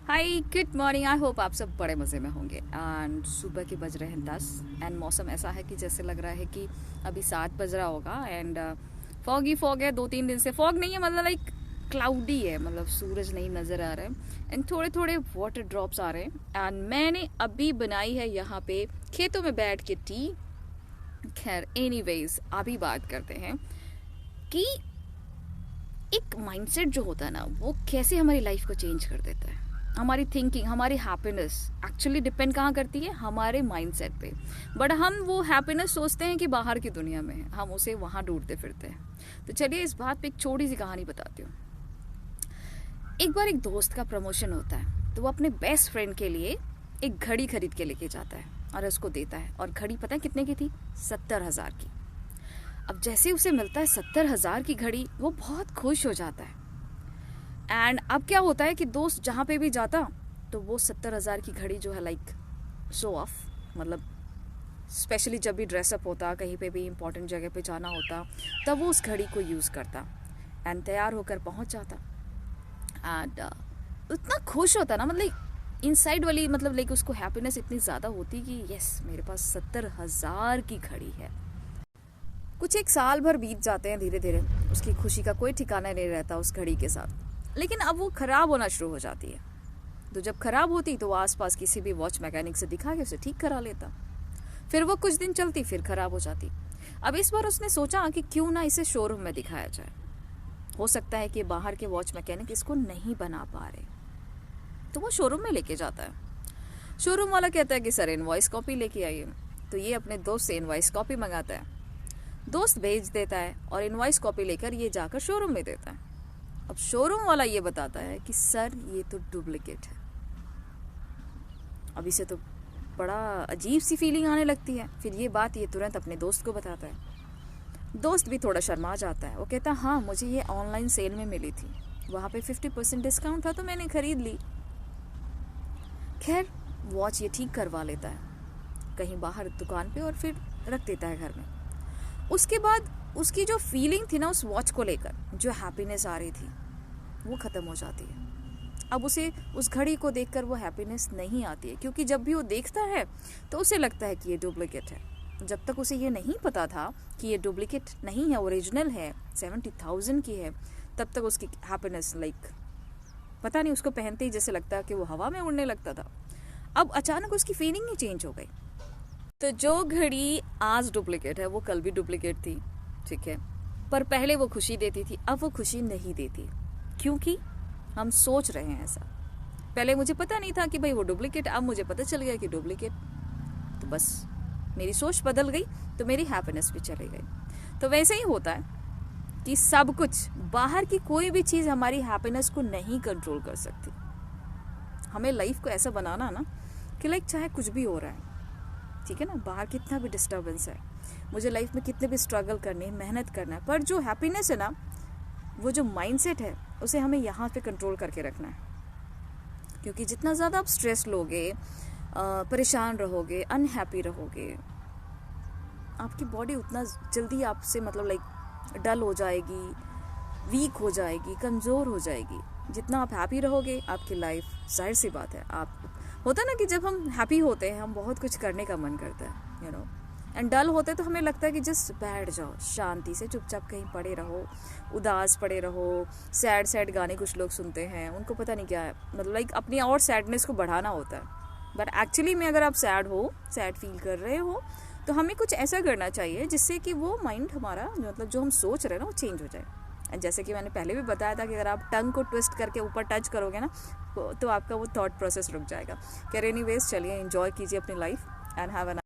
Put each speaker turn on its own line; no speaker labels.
Hi good morning. I hope आप सब बड़े मज़े में होंगे। एंड सुबह के बज रहे हैं 10 एंड मौसम ऐसा है कि जैसे लग रहा है कि अभी 7 बज रहा होगा। एंड फॉग ही फॉग है। 2-3 दिन से फॉग नहीं है, मतलब लाइक क्लाउडी है, मतलब सूरज नहीं नज़र आ रहा है एंड थोड़े थोड़े वाटर ड्रॉप्स आ रहे हैं। एंड मैंने अभी बनाई है यहाँ पे खेतों में बैठ के टी। खैर एनीवेज अभी बात करते हैं कि एक माइंडसेट जो होता है ना, वो कैसे हमारी लाइफ को चेंज कर देता है। हमारी थिंकिंग, हमारी हैप्पीनेस एक्चुअली डिपेंड कहाँ करती है? हमारे माइंडसेट पे। बट हम वो हैप्पीनेस सोचते हैं कि बाहर की दुनिया में है, हम उसे वहाँ ढूंढते फिरते हैं। तो चलिए इस बात पे एक छोटी सी कहानी बताती हूँ। एक बार एक दोस्त का प्रमोशन होता है, तो वो अपने बेस्ट फ्रेंड के लिए एक घड़ी खरीद के लेके जाता है और उसको देता है। और घड़ी पता है कितने की थी? 70,000 की। अब जैसे उसे मिलता है 70,000 की घड़ी, वो बहुत खुश हो जाता है। एंड अब क्या होता है कि दोस्त जहाँ पे भी जाता तो वो 70,000 की घड़ी जो है लाइक शो ऑफ, मतलब स्पेशली जब भी ड्रेसअप होता, कहीं पे भी इंपॉर्टेंट जगह पे जाना होता, तब वो उस घड़ी को यूज़ करता एंड तैयार होकर पहुँच जाता। एंड इतना खुश होता ना, मतलब इनसाइड वाली, मतलब लाइक उसको हैप्पीनेस इतनी ज़्यादा होती कि यस, मेरे पास 70,000 की घड़ी है। कुछ एक साल भर बीत जाते हैं, धीरे धीरे उसकी खुशी का कोई ठिकाना नहीं रहता उस घड़ी के साथ। लेकिन अब वो ख़राब होना शुरू हो जाती है। तो जब ख़राब होती तो वो आसपास किसी भी वॉच मैकेनिक से दिखा के उसे ठीक करा लेता। फिर वो कुछ दिन चलती, फिर ख़राब हो जाती। अब इस बार उसने सोचा कि क्यों ना इसे शोरूम में दिखाया जाए। हो सकता है कि बाहर के वॉच मैकेनिक इसको नहीं बना पा रहे। तो वो शोरूम में लेके जाता है। शोरूम वाला कहता है कि सर इनवॉइस कॉपी लेके आइए। तो ये अपने दोस्त से इनवॉइस कॉपी मंगाता है। दोस्त भेज देता है और इनवॉइस कॉपी लेकर ये जाकर शोरूम में देता है। अब शोरूम वाला ये बताता है कि सर ये तो डुप्लीकेट है। अब इसे तो बड़ा अजीब सी फीलिंग आने लगती है। फिर ये बात ये तुरंत अपने दोस्त को बताता है। दोस्त भी थोड़ा शर्मा जाता है। वो कहता है हाँ, मुझे ये ऑनलाइन सेल में मिली थी, वहाँ पे 50% डिस्काउंट था तो मैंने ख़रीद ली। खैर वॉच ये ठीक करवा लेता है कहीं बाहर दुकान पे और फिर रख देता है घर में। उसके बाद उसकी जो फीलिंग थी ना उस वॉच को लेकर, जो हैप्पीनेस आ रही थी, वो ख़त्म हो जाती है। अब उसे उस घड़ी को देखकर वो हैप्पीनेस नहीं आती है, क्योंकि जब भी वो देखता है तो उसे लगता है कि ये डुप्लीकेट है। जब तक उसे ये नहीं पता था कि ये डुप्लीकेट नहीं है, ओरिजिनल है, 70,000 की है, तब तक उसकी हैप्पीनेस लाइक पता नहीं, उसको पहनते ही जैसे लगता है कि वो हवा में उड़ने लगता था। अब अचानक उसकी फीलिंग ही चेंज हो गई। तो जो घड़ी आज डुप्लीकेट है वो कल भी डुप्लीकेट थी, ठीक है, पर पहले वो खुशी देती थी, अब वो खुशी नहीं देती। क्योंकि हम सोच रहे हैं ऐसा। पहले मुझे पता नहीं था कि भाई वो डुप्लीकेट, अब मुझे पता चल गया कि डुप्लीकेट। तो बस मेरी सोच बदल गई, तो मेरी हैप्पीनेस भी चली गई। तो वैसे ही होता है कि सब कुछ, बाहर की कोई भी चीज़ हमारी हैप्पीनेस को नहीं कंट्रोल कर सकती। हमें लाइफ को ऐसा बनाना ना कि लाइक चाहे कुछ भी हो रहा है, ठीक है ना, बाहर कितना भी डिस्टर्बेंस है, मुझे लाइफ में कितने भी स्ट्रगल करने हैं, मेहनत करना है, पर जो हैप्पीनेस है ना, वो जो माइंडसेट है, उसे हमें यहाँ पे कंट्रोल करके रखना है। क्योंकि जितना ज़्यादा आप स्ट्रेस लोगे, परेशान रहोगे, अनहैप्पी रहोगे, आपकी बॉडी उतना जल्दी आपसे मतलब लाइक डल हो जाएगी, वीक हो जाएगी, कमज़ोर हो जाएगी। जितना आप हैप्पी रहोगे, आपकी लाइफ, जाहिर सी बात है, आप होता है ना कि जब हम हैप्पी होते हैं हम बहुत कुछ करने का मन करता है, यू नो। एंड डल होते तो हमें लगता है कि जस्ट बैठ जाओ शांति से, चुपचाप कहीं पड़े रहो, उदास पड़े रहो। सैड सैड गाने कुछ लोग सुनते हैं, उनको पता नहीं क्या है, मतलब लाइक अपनी और सैडनेस को बढ़ाना होता है। बट एक्चुअली में अगर आप सैड हो, सैड फील कर रहे हो, तो हमें कुछ ऐसा करना चाहिए जिससे कि वो माइंड हमारा, मतलब जो हम सोच रहे हैं ना, वो चेंज हो जाए। एंड जैसे कि मैंने पहले भी बताया था कि अगर आप टंग को ट्विस्ट करके ऊपर टच करोगे ना, तो आपका वो थॉट प्रोसेस रुक जाएगा। कैर एनीवेज, चलिए एंजॉय कीजिए अपनी लाइफ एंड हैव अ